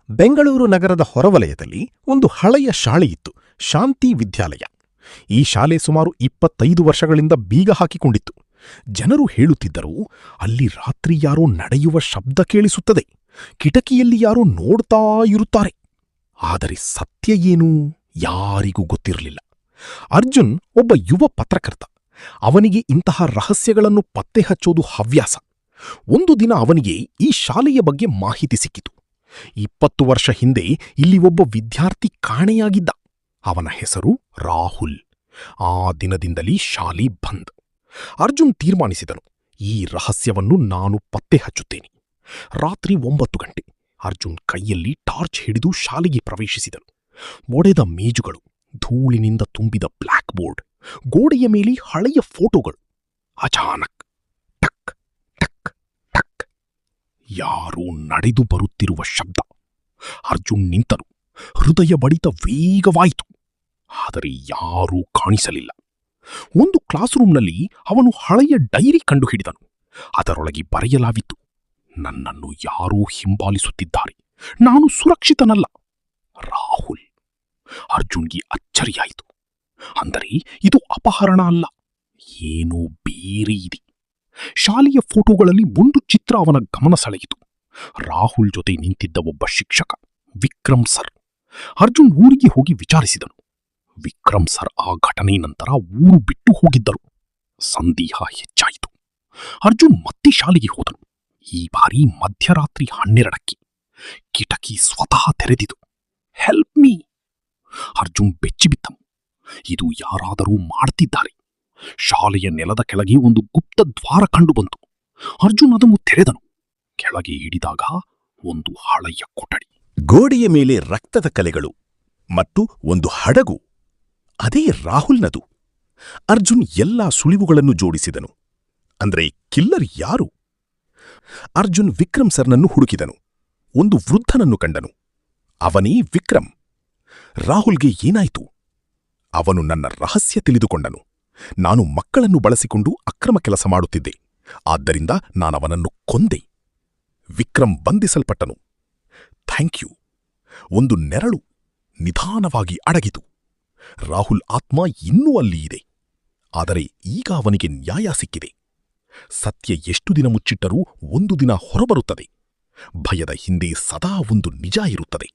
ಬೆಂಗಳೂರು ನಗರದ ಹೊರವಲಯದಲ್ಲಿ ಒಂದು ಹಳೆಯ ಶಾಲೆಯಿತ್ತು, ಶಾಂತಿ ವಿದ್ಯಾಲಯ. ಈ ಶಾಲೆ ಸುಮಾರು 25 ವರ್ಷಗಳಿಂದ ಬೀಗ ಹಾಕಿಕೊಂಡಿತ್ತು. ಜನರು ಹೇಳುತ್ತಿದ್ದರು, ಅಲ್ಲಿ ರಾತ್ರಿ ಯಾರೋ ನಡೆಯುವ ಶಬ್ದ ಕೇಳಿಸುತ್ತದೆ, ಕಿಟಕಿಯಲ್ಲಿ ಯಾರೋ ನೋಡ್ತಾ ಇರುತ್ತಾರೆ. ಆದರೆ ಸತ್ಯ ಏನು ಯಾರಿಗೂ ಗೊತ್ತಿರಲಿಲ್ಲ. ಅರ್ಜುನ್ ಒಬ್ಬ ಯುವ ಪತ್ರಕರ್ತ. ಅವನಿಗೆ ಇಂತಹ ರಹಸ್ಯಗಳನ್ನು ಪತ್ತೆ ಹಚ್ಚೋದು ಹವ್ಯಾಸ. ಒಂದು ದಿನ ಅವನಿಗೆ ಈ ಶಾಲೆಯ ಬಗ್ಗೆ ಮಾಹಿತಿ ಸಿಕ್ಕಿತು. 20 ವರ್ಷ ಹಿಂದೆ ಇಲ್ಲಿ ಒಬ್ಬ ವಿದ್ಯಾರ್ಥಿ ಕಾಣೆಯಾಗಿದ್ದ. ಅವನ ಹೆಸರು ರಾಹುಲ್. ಆ ದಿನದಿಂದಲೇ ಶಾಲೆ ಬಂದ್. ಅರ್ಜುನ್ ತೀರ್ಮಾನಿಸಿದನು, ಈ ರಹಸ್ಯವನ್ನು ನಾನು ಪತ್ತೆ ಹಚ್ಚುತ್ತೇನೆ. ರಾತ್ರಿ 9 ಗಂಟೆ. ಅರ್ಜುನ್ ಕೈಯಲ್ಲಿ ಟಾರ್ಚ್ ಹಿಡಿದು ಶಾಲೆಗೆ ಪ್ರವೇಶಿಸಿದನು. ಒಡೆದ ಮೇಜುಗಳು, ಧೂಳಿನಿಂದ ತುಂಬಿದ ಬ್ಲ್ಯಾಕ್ ಬೋರ್ಡ್, ಗೋಡೆಯ ಮೇಲೆ ಹಳೆಯ ಫೋಟೋಗಳು. ಅಚಾನಕ್ ಟಕ್ ಟಕ್ ಟಕ್, ಯಾರೋ ನಡೆದು ಬರುತ್ತಿರುವ ಶಬ್ದ. ಅರ್ಜುನ್ ನಿಂತನು. ಹೃದಯ ಬಡಿತ ವೇಗವಾಯಿತು. ಆದರೆ ಯಾರೂ ಕಾಣಿಸಲಿಲ್ಲ. ಒಂದು ಕ್ಲಾಸ್ ರೂಮ್ನಲ್ಲಿ ಅವನು ಹಳೆಯ ಡೈರಿ ಕಂಡುಹಿಡಿದನು. ಅದರೊಳಗೆ ಬರೆಯಲಾಗಿತ್ತು, ನನ್ನನ್ನು ಯಾರೋ ಹಿಂಬಾಲಿಸುತ್ತಿದ್ದಾರೆ, ನಾನು ಸುರಕ್ಷಿತನಲ್ಲ. ರಾಹುಲ್. ಅರ್ಜುನ್ಗೆ ಅಚ್ಚರಿಯಾಯಿತು. ಅಂದರೆ ಇದು ಅಪಹರಣ ಅಲ್ಲ, ಏನೋ ಬೇರೆ ಇದೆ. ಶಾಲೆಯ ಫೋಟೋಗಳಲ್ಲಿ ಒಂದು ಚಿತ್ರ ಅವನ ಗಮನ ಸೆಳೆಯಿತು. ರಾಹುಲ್ ಜೊತೆ ನಿಂತಿದ್ದ ಒಬ್ಬ ಶಿಕ್ಷಕ, ವಿಕ್ರಮ್ ಸರ್. ಅರ್ಜುನ್ ಊರಿಗೆ ಹೋಗಿ ವಿಚಾರಿಸಿದನು. ವಿಕ್ರಮ್ ಸರ್ ಆ ಘಟನೆ ನಂತರ ಊರು ಬಿಟ್ಟು ಹೋಗಿದ್ದರು. ಸಂದೇಹ ಹೆಚ್ಚಾಯಿತು. ಅರ್ಜುನ್ ಮತ್ತೆ ಶಾಲೆಗೆ ಹೋದನು. ಈ ಬಾರಿ ಮಧ್ಯರಾತ್ರಿ 12ಕ್ಕೆ. ಕಿಟಕಿ ಸ್ವತಃ ತೆರೆದಿತು. Help me. ಅರ್ಜುನ್ ಬೆಚ್ಚಿಬಿದ್ದನು. ಇದು ಯಾರಾದರೂ ಮಾಡ್ತಿದ್ದಾರೆ. ಶಾಲೆಯ ನೆಲದ ಕೆಳಗೆ ಒಂದು ಗುಪ್ತ ದ್ವಾರ ಕಂಡುಬಂತು. ಅರ್ಜುನ್ ಅದನ್ನು ತೆರೆದನು. ಕೆಳಗೆ ಹಿಡಿದಾಗ ಒಂದು ಹಳೆಯ ಕೊಠಡಿ. ಗೋಡೆಯ ಮೇಲೆ ರಕ್ತದ ಕಲೆಗಳು ಮತ್ತು ಒಂದು ಹಡಗು. ಅದೇ ರಾಹುಲ್ನದು. ಅರ್ಜುನ್ ಎಲ್ಲಾ ಸುಳಿವುಗಳನ್ನು ಜೋಡಿಸಿದನು. ಅಂದ್ರೆ ಕಿಲ್ಲರ್ ಯಾರು? ಅರ್ಜುನ್ ವಿಕ್ರಮ್ ಸರ್ನನ್ನು ಹುಡುಕಿದನು. ಒಂದು ವೃದ್ಧನನ್ನು ಕಂಡನು. ಅವನೇ ವಿಕ್ರಮ್. ರಾಹುಲ್ಗೆ ಏನಾಯಿತು? ಅವನು ನನ್ನ ರಹಸ್ಯ ತಿಳಿದುಕೊಂಡನು. ನಾನು ಮಕ್ಕಳನ್ನು ಬಳಸಿಕೊಂಡು ಅಕ್ರಮ ಕೆಲಸ ಮಾಡುತ್ತಿದ್ದೆ, ಆದ್ದರಿಂದ ನಾನವನನ್ನು ಕೊಂದೆ. ವಿಕ್ರಮ್ ಬಂಧಿಸಲ್ಪಟ್ಟನು. Thank you. ಒಂದು ನೆರಳು ನಿಧಾನವಾಗಿ ಅಡಗಿತು. ರಾಹುಲ್ ಆತ್ಮ ಇನ್ನೂ ಅಲ್ಲಿ ಇದೆ. ಆದರೆ ಈಗ ಅವನಿಗೆ ನ್ಯಾಯ ಸಿಕ್ಕಿದೆ. ಸತ್ಯ ಎಷ್ಟು ದಿನ ಮುಚ್ಚಿಟ್ಟರೂ ಒಂದು ದಿನ ಹೊರಬರುತ್ತದೆ. ಭಯದ ಹಿಂದೆ ಸದಾ ಒಂದು ನಿಜ ಇರುತ್ತದೆ.